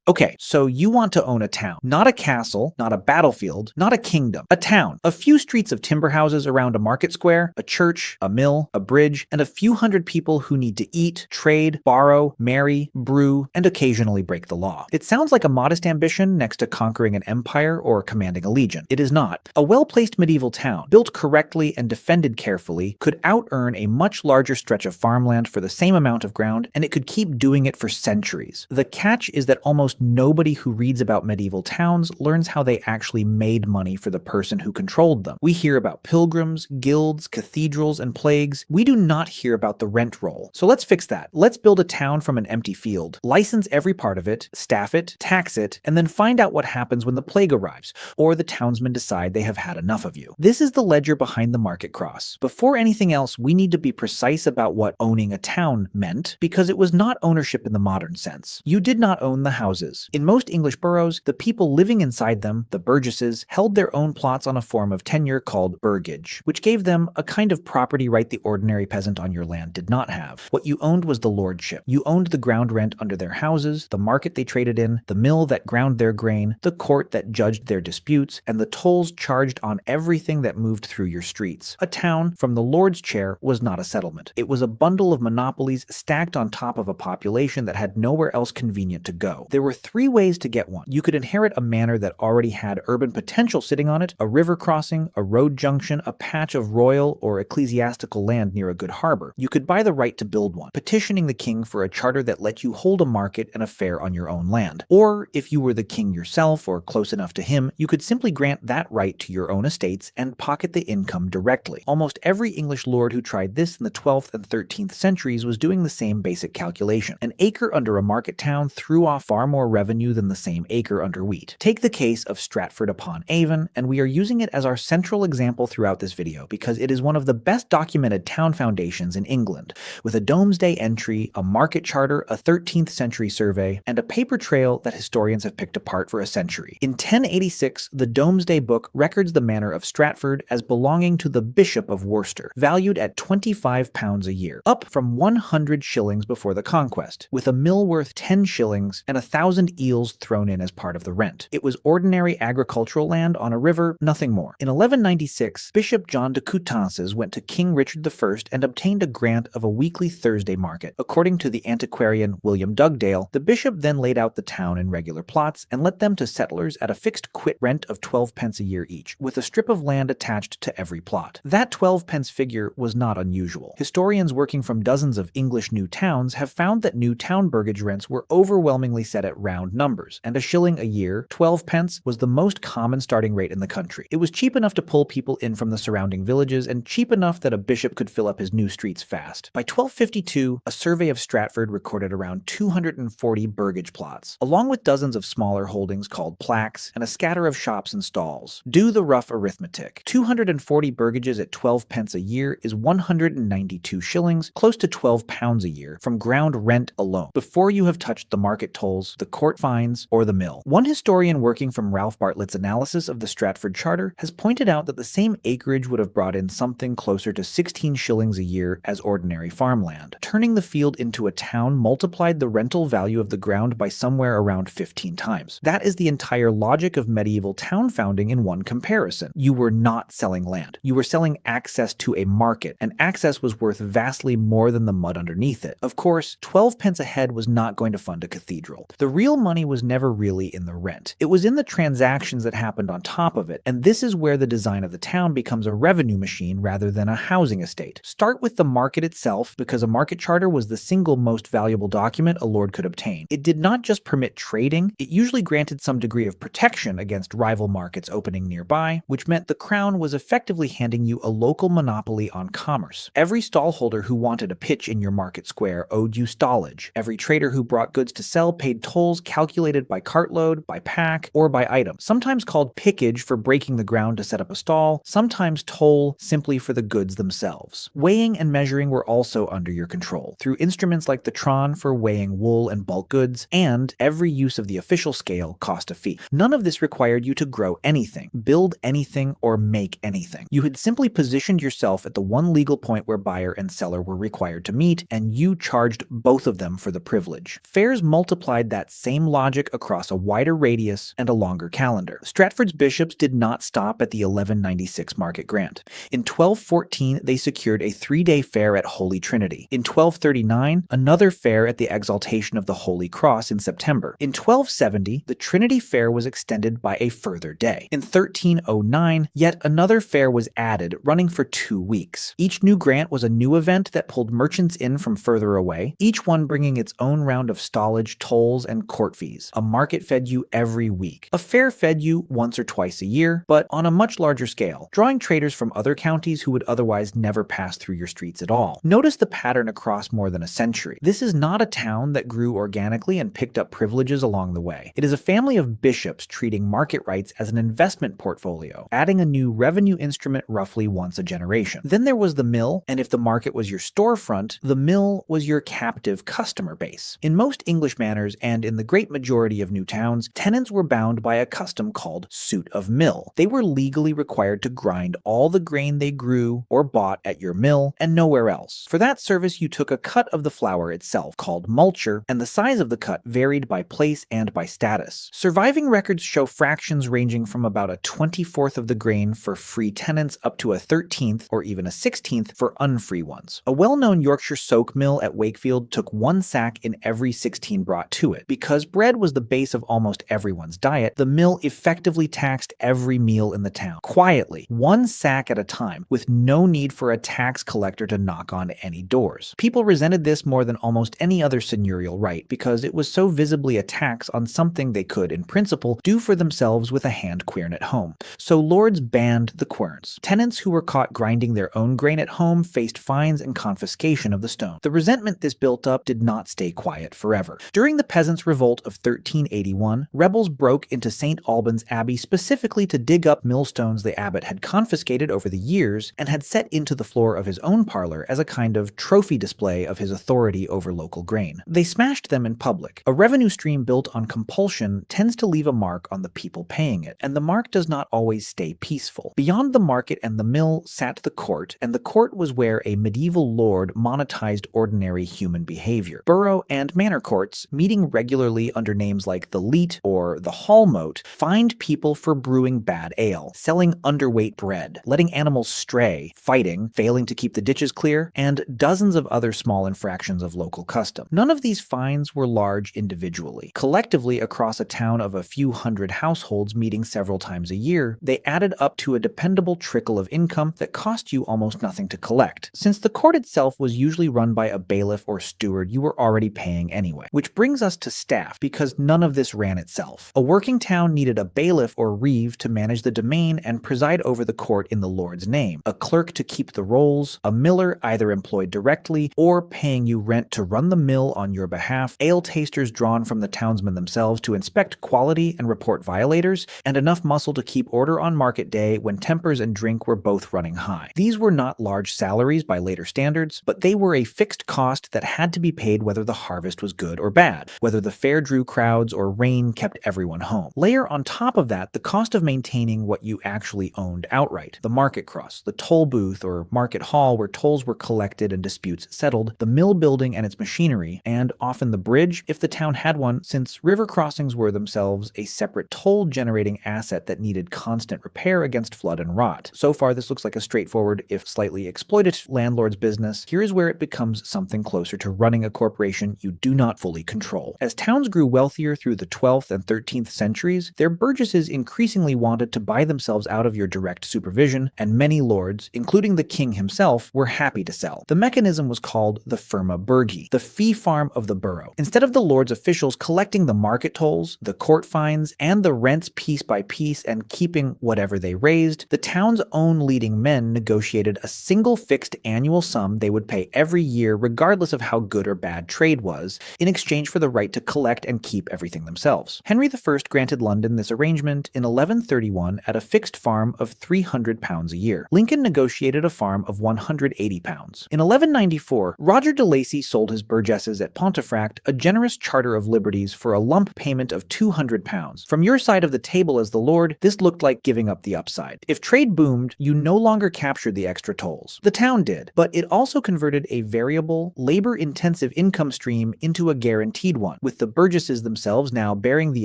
Okay, so you want to own a town. Not a castle, not a battlefield, not a kingdom. A town. A few streets of timber houses around a market square, a church, a mill, a bridge, and a few hundred people who need to eat, trade, borrow, marry, brew, and occasionally break the law. It sounds like a modest ambition next to conquering an empire or commanding a legion. It is not. A well-placed medieval town, built correctly and defended carefully, could out-earn a much larger stretch of farmland for the same amount of ground, and it could keep doing it for centuries. The catch is that almost nobody who reads about medieval towns learns how they actually made money for the person who controlled them. We hear about pilgrims, guilds, cathedrals, and plagues. We do not hear about the rent roll. So let's fix that. Let's build a town from an empty field, license every part of it, staff it, tax it, and then find out what happens when the plague arrives, or the townsmen decide they have had enough of you. This is the ledger behind the market cross. Before anything else, we need to be precise about what owning a town meant, because it was not ownership in the modern sense. You did not own the houses. In most English boroughs, the people living inside them, the burgesses, held their own plots on a form of tenure called burgage, which gave them a kind of property right the ordinary peasant on your land did not have. What you owned was the lordship. You owned the ground rent under their houses, the market they traded in, the mill that ground their grain, the court that judged their disputes, and the tolls charged on everything that moved through your streets. A town, from the lord's chair, was not a settlement. It was a bundle of monopolies stacked on top of a population that had nowhere else convenient to go. There were three ways to get one. You could inherit a manor that already had urban potential sitting on it, a river crossing, a road junction, a patch of royal or ecclesiastical land near a good harbor. You could buy the right to build one, petitioning the king for a charter that let you hold a market and a fair on your own land. Or, if you were the king yourself or close enough to him, you could simply grant that right to your own estates and pocket the income directly. Almost every English lord who tried this in the 12th and 13th centuries was doing the same basic calculation. An acre under a market town threw off far more revenue than the same acre under wheat. Take the case of Stratford-upon-Avon, and we are using it as our central example throughout this video because it is one of the best documented town foundations in England, with a Domesday entry, a market charter, a 13th century survey, and a paper trail that historians have picked apart for a century. In 1086, the Domesday Book records the manor of Stratford as belonging to the Bishop of Worcester, valued at £25 a year, up from 100 shillings before the conquest, with a mill worth 10 shillings and 1,000 eels thrown in as part of the rent. It was ordinary agricultural land on a river, nothing more. In 1196, Bishop John de Coutances went to King Richard I and obtained a grant of a weekly Thursday market. According to the antiquarian William Dugdale, the bishop then laid out the town in regular plots and let them to settlers at a fixed quit rent of 12 pence a year each, with a strip of land attached to every plot. That 12 pence figure was not unusual. Historians working from dozens of English new towns have found that new town burgage rents were overwhelmingly set at round numbers, and a shilling a year, 12 pence, was the most common starting rate in the country. It was cheap enough to pull people in from the surrounding villages, and cheap enough that a bishop could fill up his new streets fast. By 1252, a survey of Stratford recorded around 240 burgage plots, along with dozens of smaller holdings called plaques, and a scatter of shops and stalls. Do the rough arithmetic. 240 burgages at 12 pence a year is 192 shillings, close to £12 a year, from ground rent alone, before you have touched the market tolls, the court fines, or the mill. One historian working from Ralph Bartlett's analysis of the Stratford Charter has pointed out that the same acreage would have brought in something closer to 16 shillings a year as ordinary farmland. Turning the field into a town multiplied the rental value of the ground by somewhere around 15 times. That is the entire logic of medieval town founding in one comparison. You were not selling land. You were selling access to a market, and access was worth vastly more than the mud underneath it. Of course, 12 pence a head was not going to fund a cathedral. The real money was never really in the rent. It was in the transactions that happened on top of it, and this is where the design of the town becomes a revenue machine rather than a housing estate. Start with the market itself, because a market charter was the single most valuable document a lord could obtain. It did not just permit trading, it usually granted some degree of protection against rival markets opening nearby, which meant the crown was effectively handing you a local monopoly on commerce. Every stallholder who wanted a pitch in your market square owed you stallage. Every trader who brought goods to sell paid tolls calculated by cartload, by pack, or by item, sometimes called pickage for breaking the ground to set up a stall, sometimes toll simply for the goods themselves. Weighing and measuring were also under your control, through instruments like the tron for weighing wool and bulk goods, and every use of the official scale cost a fee. None of this required you to grow anything, build anything, or make anything. You had simply positioned yourself at the one legal point where buyer and seller were required to meet, and you charged both of them for the privilege. Fairs multiplied that same logic across a wider radius and a longer calendar. Stratford's bishops did not stop at the 1196 market grant. In 1214, they secured a 3-day fair at Holy Trinity. In 1239, another fair at the Exaltation of the Holy Cross in September. In 1270, the Trinity Fair was extended by a further day. In 1309, yet another fair was added, running for 2 weeks. Each new grant was a new event that pulled merchants in from further away, each one bringing its own round of stallage, tolls, and court fees. A market fed you every week. A fair fed you once or twice a year, but on a much larger scale, drawing traders from other counties who would otherwise never pass through your streets at all. Notice the pattern across more than a century. This is not a town that grew organically and picked up privileges along the way. It is a family of bishops treating market rights as an investment portfolio, adding a new revenue instrument roughly once a generation. Then there was the mill, and if the market was your storefront, the mill was your captive customer base. In most English manors and in the great majority of new towns, tenants were bound by a custom called suit of mill. They were legally required to grind all the grain they grew or bought at your mill and nowhere else. For that service, you took a cut of the flour itself, called multure, and the size of the cut varied by place and by status. Surviving records show fractions ranging from about a 24th of the grain for free tenants up to a 13th or even a 16th for unfree ones. A well-known Yorkshire soak mill at Wakefield took 1 sack in every 16 brought to it. Because bread was the base of almost everyone's diet, the mill effectively taxed every meal in the town, quietly, 1 sack at a time, with no need for a tax collector to knock on any doors. People resented this more than almost any other seigneurial right because it was so visibly a tax on something they could, in principle, do for themselves with a hand quern at home. So lords banned the querns. Tenants who were caught grinding their own grain at home faced fines and confiscation of the stone. The resentment this built up did not stay quiet forever. During the Peasants' Revolt of 1381, rebels broke into St. Albans Abbey specifically to dig up millstones the abbot had confiscated over the years and had set into the floor of his own parlor as a kind of trophy display of his authority over local grain. They smashed them in public. A revenue stream built on compulsion tends to leave a mark on the people paying it, and the mark does not always stay peaceful. Beyond the market and the mill sat the court, and the court was where a medieval lord monetized ordinary human behavior. Borough and manor courts, meeting regularly under names like the Leet or the Hall Mote, fined people for brewing bad ale, selling underweight bread, letting animals stray, fighting, failing to keep the ditches clear, and dozens of other small infractions of local custom. None of these fines were large individually. Collectively, across a town of a few hundred households meeting several times a year, they added up to a dependable trickle of income that cost you almost nothing to collect. Since the court itself was usually run by a bailiff or steward, you were already paying anyway. Which brings us to staff, because none of this ran itself. A working town needed a bailiff or reeve to manage the domain and preside over the court in the lord's name, a clerk to keep the rolls, a miller either employed directly or paying you rent to run the mill on your behalf, ale tasters drawn from the townsmen themselves to inspect quality and report violators, and enough muscle to keep order on market day when tempers and drink were both running high. These were not large salaries by later standards, but they were a fixed cost that had to be paid whether the harvest was good or bad, whether the fair drew crowds or rain kept everyone home. Layer on top of that the cost of maintaining what you actually owned outright: the market cross, the toll booth or market hall where tolls were collected and disputes settled, the mill building and its machinery, and often the bridge, if the town had one, since river crossings were themselves a separate toll-generating asset that needed constant repair against flood and rot. So far, this looks like a straightforward, if slightly exploitative, landlord's business. Here is where it becomes something closer to running a corporation you do not fully control. As towns grew wealthier through the 12th and 13th centuries, their burgesses increasingly wanted to buy themselves out of your direct supervision, and many lords, including the king himself, were happy to sell. The mechanism was called the firma burgi, the fee farm of the borough. Instead of the lord's officials collecting the market tolls, the court fines, and the rents piece by piece and keeping whatever they raised, the town's own leading men negotiated a single fixed annual sum they would pay every year regardless of how good or bad trade was, in exchange for the right to collect and keep everything themselves. Henry I granted London this arrangement in 1131 at a fixed farm of £300 a year. Lincoln negotiated a farm of £180. In 1194, Roger de Lacy sold his burgesses at Pontefract a generous charter of liberties for a lump payment of £200. From your side of the table as the lord, this looked like giving up the upside. If trade boomed, you no longer captured the extra tolls. The town did, but it also converted a variable, labor-intensive income stream into a guaranteed one, with the the burgesses themselves now bearing the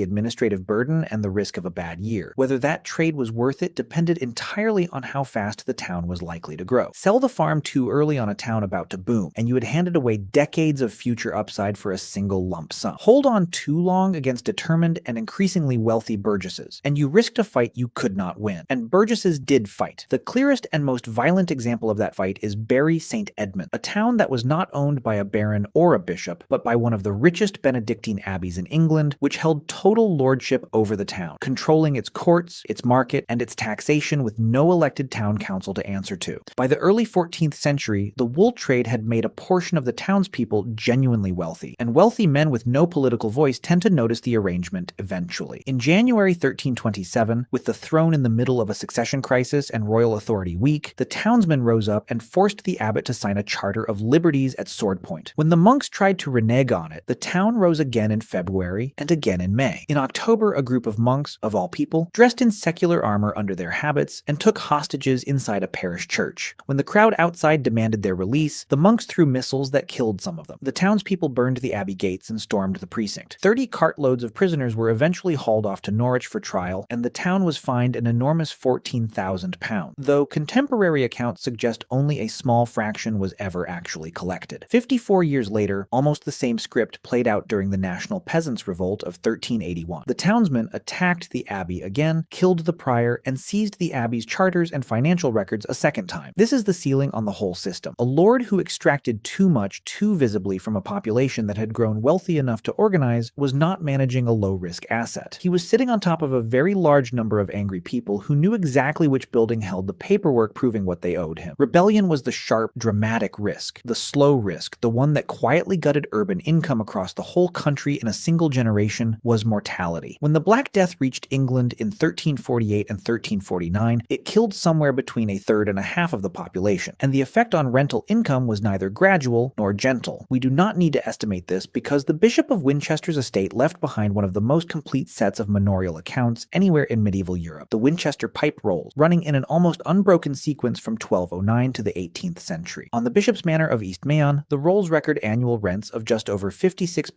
administrative burden and the risk of a bad year. Whether that trade was worth it depended entirely on how fast the town was likely to grow. Sell the farm too early on a town about to boom, and you had handed away decades of future upside for a single lump sum. Hold on too long against determined and increasingly wealthy burgesses, and you risked a fight you could not win. And burgesses did fight. The clearest and most violent example of that fight is Bury St. Edmund, a town that was not owned by a baron or a bishop, but by one of the richest Benedictine abbeys in England, which held total lordship over the town, controlling its courts, its market, and its taxation with no elected town council to answer to. By the early 14th century, the wool trade had made a portion of the townspeople genuinely wealthy, and wealthy men with no political voice tend to notice the arrangement eventually. In January 1327, with the throne in the middle of a succession crisis and royal authority weak, the townsmen rose up and forced the abbot to sign a charter of liberties at sword point. When the monks tried to renege on it, the town rose again in February and again in May. In October, a group of monks, of all people, dressed in secular armor under their habits and took hostages inside a parish church. When the crowd outside demanded their release, the monks threw missiles that killed some of them. The townspeople burned the abbey gates and stormed the precinct. 30 cartloads of prisoners were eventually hauled off to Norwich for trial, and the town was fined an enormous £14,000, though contemporary accounts suggest only a small fraction was ever actually collected. 54 years later, almost the same script played out during the National Peasants' Revolt of 1381. The townsmen attacked the abbey again, killed the prior, and seized the abbey's charters and financial records a second time. This is the ceiling on the whole system. A lord who extracted too much too visibly from a population that had grown wealthy enough to organize was not managing a low-risk asset. He was sitting on top of a very large number of angry people who knew exactly which building held the paperwork proving what they owed him. Rebellion was the sharp, dramatic risk, the slow risk, the one that quietly gutted urban income across the whole country in a single generation, was mortality. When the Black Death reached England in 1348 and 1349, it killed somewhere between a third and a half of the population, and the effect on rental income was neither gradual nor gentle. We do not need to estimate this because the Bishop of Winchester's estate left behind one of the most complete sets of manorial accounts anywhere in medieval Europe, the Winchester Pipe Rolls, running in an almost unbroken sequence from 1209 to the 18th century. On the Bishop's Manor of East Mayon, the rolls record annual rents of just over £56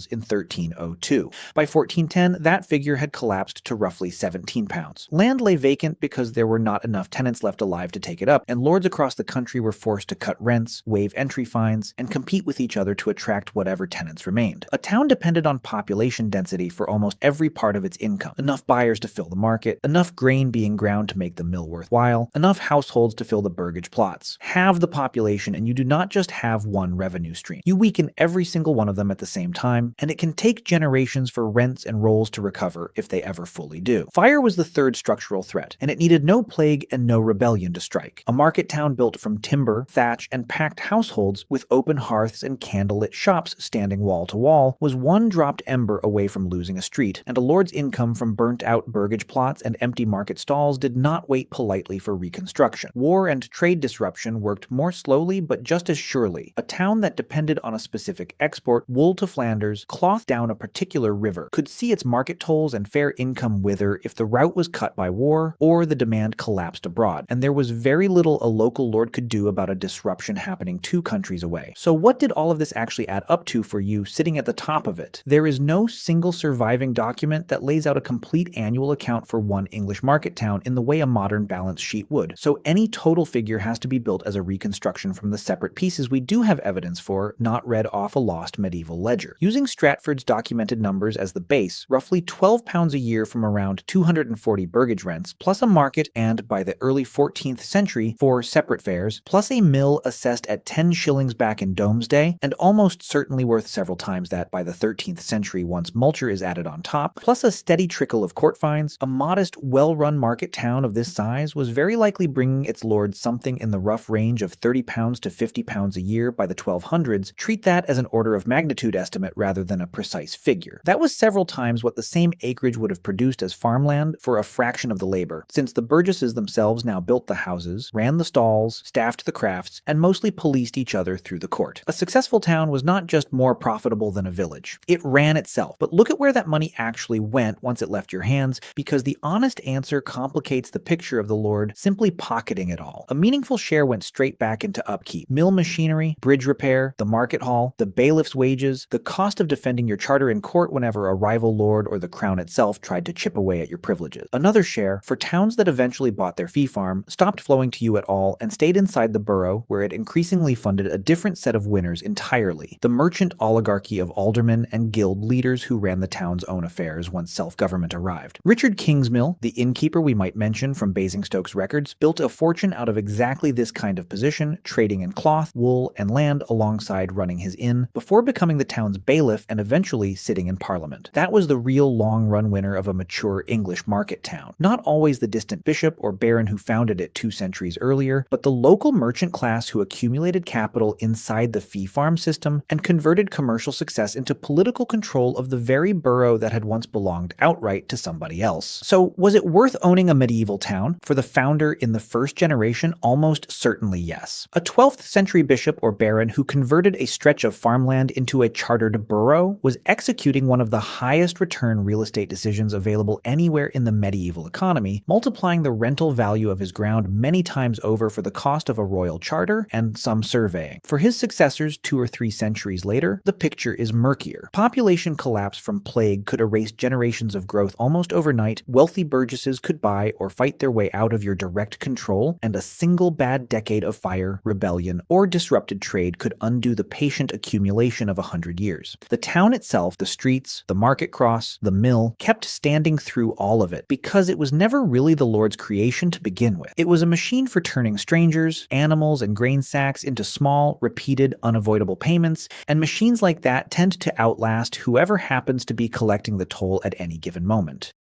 in 1302. By 1410, that figure had collapsed to roughly £17. Land lay vacant because there were not enough tenants left alive to take it up, and lords across the country were forced to cut rents, waive entry fines, and compete with each other to attract whatever tenants remained. A town depended on population density for almost every part of its income. Enough buyers to fill the market, enough grain being ground to make the mill worthwhile, enough households to fill the burgage plots. Halve the population and you do not just have one revenue stream. You weaken every single one of them at the same time, and it can take generations for rents and rolls to recover if they ever fully do. Fire was the third structural threat, and it needed no plague and no rebellion to strike. A market town built from timber, thatch, and packed households with open hearths and candlelit shops standing wall to wall was one dropped ember away from losing a street, and a lord's income from burnt-out burgage plots and empty market stalls did not wait politely for reconstruction. War and trade disruption worked more slowly but just as surely. A town that depended on a specific export, wool to Flanders, cloth down a particular river, could see its market tolls and fair income wither if the route was cut by war or the demand collapsed abroad, and there was very little a local lord could do about a disruption happening 2 countries away. So what did all of this actually add up to for you sitting at the top of it? There is no single surviving document that lays out a complete annual account for one English market town in the way a modern balance sheet would, so any total figure has to be built as a reconstruction from the separate pieces we do have evidence for, not read off a lost medieval ledger. Using Stratford's documented numbers as the base, roughly £12 a year from around 240 burgage rents, plus a market and, by the early 14th century, 4 separate fairs, plus a mill assessed at 10 shillings back in Domesday, and almost certainly worth several times that by the 13th century once multure is added on top, plus a steady trickle of court fines, a modest, well-run market town of this size was very likely bringing its lords something in the rough range of £30 to £50 a year by the 1200s. Treat that as an order of magnitude estimate rather than a precise figure. That was several times what the same acreage would have produced as farmland for a fraction of the labor, since the burgesses themselves now built the houses, ran the stalls, staffed the crafts, and mostly policed each other through the court. A successful town was not just more profitable than a village. It ran itself. But look at where that money actually went once it left your hands, because the honest answer complicates the picture of the lord simply pocketing it all. A meaningful share went straight back into upkeep. Mill machinery, bridge repair, the market hall, the bailiff's wages, the cost of defending your charter in court whenever a rival lord or the crown itself tried to chip away at your privileges. Another share, for towns that eventually bought their fee farm, stopped flowing to you at all and stayed inside the borough, where it increasingly funded a different set of winners entirely: the merchant oligarchy of aldermen and guild leaders who ran the town's own affairs once self-government arrived. Richard Kingsmill, the innkeeper we might mention from Basingstoke's records, built a fortune out of exactly this kind of position, trading in cloth, wool, and land alongside running his inn, before becoming the town's bailiff and eventually sitting in Parliament. That was the real long-run winner of a mature English market town. Not always the distant bishop or baron who founded it 2 centuries earlier, but the local merchant class who accumulated capital inside the fee farm system and converted commercial success into political control of the very borough that had once belonged outright to somebody else. So, was it worth owning a medieval town? For the founder in the first generation, almost certainly yes. A 12th century bishop or baron who converted a stretch of farmland into a chartered borough was executing one of the highest return real estate decisions available anywhere in the medieval economy, multiplying the rental value of his ground many times over for the cost of a royal charter and some surveying. For his successors 2 or 3 centuries later, the picture is murkier. Population collapse from plague could erase generations of growth almost overnight, wealthy burgesses could buy or fight their way out of your direct control, and a single bad decade of fire, rebellion, or disrupted trade could undo the patient accumulation of 100 years. The town itself, the streets, the market cross, the mill, kept standing through all of it because it was never really the Lord's creation to begin with. It was a machine for turning strangers, animals, and grain sacks into small, repeated, unavoidable payments, and machines like that tend to outlast whoever happens to be collecting the toll at any given moment.